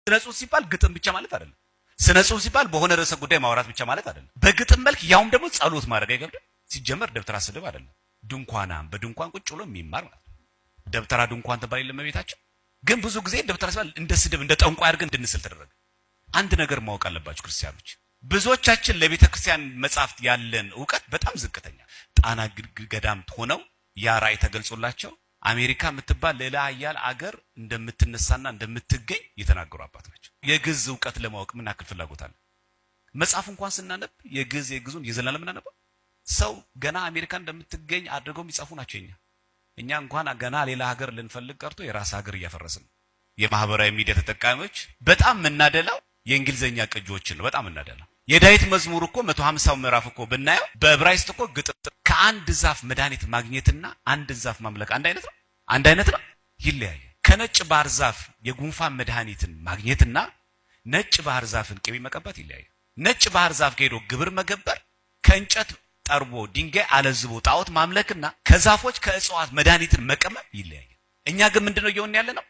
ስነ ጽሁፍ ሲባል ግጥም ብቻ ማለት አይደለም። ስነ ጽሁፍ ሲባል በሆነ ርዕሰ ጉዳይ ማውራት ብቻ ማለት አይደለም። በግጥም መልክ ያውም ደግሞ ጸሎት ማድረግ አይገብድም? ሲጀመር ደብተራ ስድብ አይደለም። ድንኳናም በድንኳን ቁጭ ብሎ የሚማር ማለት ነው። ደብተራ ድንኳን ተባለ ለመቤታችን። ግን ብዙ ጊዜ ደብተራ ሲባል እንደ ስድብ እንደ ጠንቋይ አድርገን እንድንስል ተደረገ። አንድ ነገር ማወቅ አለባችሁ ክርስቲያኖች፣ ብዙዎቻችን ለቤተ ክርስቲያን መጻሕፍት ያለን ዕውቀት በጣም ዝቅተኛ። ጣና ገዳም ሆነው ያ ራእይ ተገልጾላቸው አሜሪካ የምትባል ሌላ ሀያል አገር እንደምትነሳና እንደምትገኝ የተናገሩ አባት ናቸው። የግዕዝ ዕውቀት ለማወቅ ምን ያክል ፍላጎት አለ? መጽሐፍ እንኳን ስናነብ የግዕዙን የዘላለም እናነበው ሰው ገና አሜሪካ እንደምትገኝ አድርገው የሚጻፉ ናቸው። እኛ እንኳን ገና ሌላ ሀገር ልንፈልግ ቀርቶ የራስ ሀገር እያፈረስን። የማህበራዊ ሚዲያ ተጠቃሚዎች በጣም እናደላው የእንግሊዘኛ ቅጂዎችን ነው። በጣም እናደላው የዳዊት መዝሙር እኮ 150 ምዕራፍ እኮ ብናየው በዕብራይስጥ እኮ ግጥም ከአንድ ዛፍ መድኃኒት ማግኘትና አንድ ዛፍ ማምለክ አንድ አይነት ነው? አንድ አይነት ነው? ይለያያል። ከነጭ ባህር ዛፍ የጉንፋን መድኃኒትን ማግኘትና ነጭ ባህር ዛፍን ቅቤ መቀባት ይለያያል። ነጭ ባህር ዛፍ ከሄዶ ግብር መገበር ከእንጨት ጠርቦ ድንጋይ አለዝቦ ጣዖት ማምለክና ከዛፎች ከእጽዋት መድኃኒትን መቀመም ይለያያል። እኛ ግን ምንድነው እየሆነ ያለ ነው?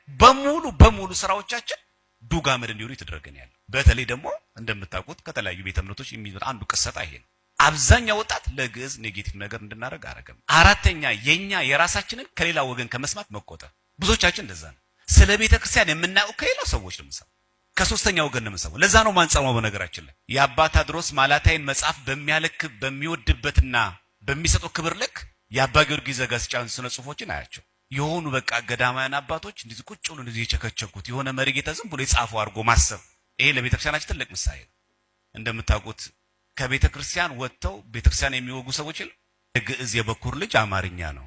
በሙሉ ስራዎቻችን ዱግ አመድ እንዲሆኑ የተደረገን ያለው። በተለይ ደግሞ እንደምታውቁት ከተለያዩ ቤተ እምነቶች የሚመጣ አንዱ ቅሰጣ ይሄ ነው። አብዛኛው ወጣት ለግዕዝ ኔጌቲቭ ነገር እንድናደርግ አረገም። አራተኛ የኛ የራሳችንን ከሌላ ወገን ከመስማት መቆጠብ። ብዙዎቻችን እንደዛ ነው። ስለ ቤተ ክርስቲያን የምናውቀው ከሌላ ሰዎች ነው የምንሰማው፣ ከሶስተኛ ወገን ነው የምንሰማው። ለዛ ነው ማንጸማው። በነገራችን ላይ የአባ ታድሮስ ማላታይን መጽሐፍ በሚያለክ በሚወድበትና በሚሰጠው ክብር ልክ የአባ ጊዮርጊስ ዘጋስጫን ስነ ጽሁፎችን አያቸው። የሆኑ በቃ ገዳማውያን አባቶች እንደዚህ ቁጭ ብሎ እንደዚህ የቸከቸኩት የሆነ መሪጌታ ዝም ብሎ የጻፈው አድርጎ ማሰብ፣ ይሄ ለቤተ ክርስቲያናችን ትልቅ ምሳሌ ነው። እንደምታውቁት ከቤተ ክርስቲያን ወጥተው ቤተ ክርስቲያን የሚወጉ ሰዎች ግዕዝ የበኩር ልጅ አማርኛ ነው።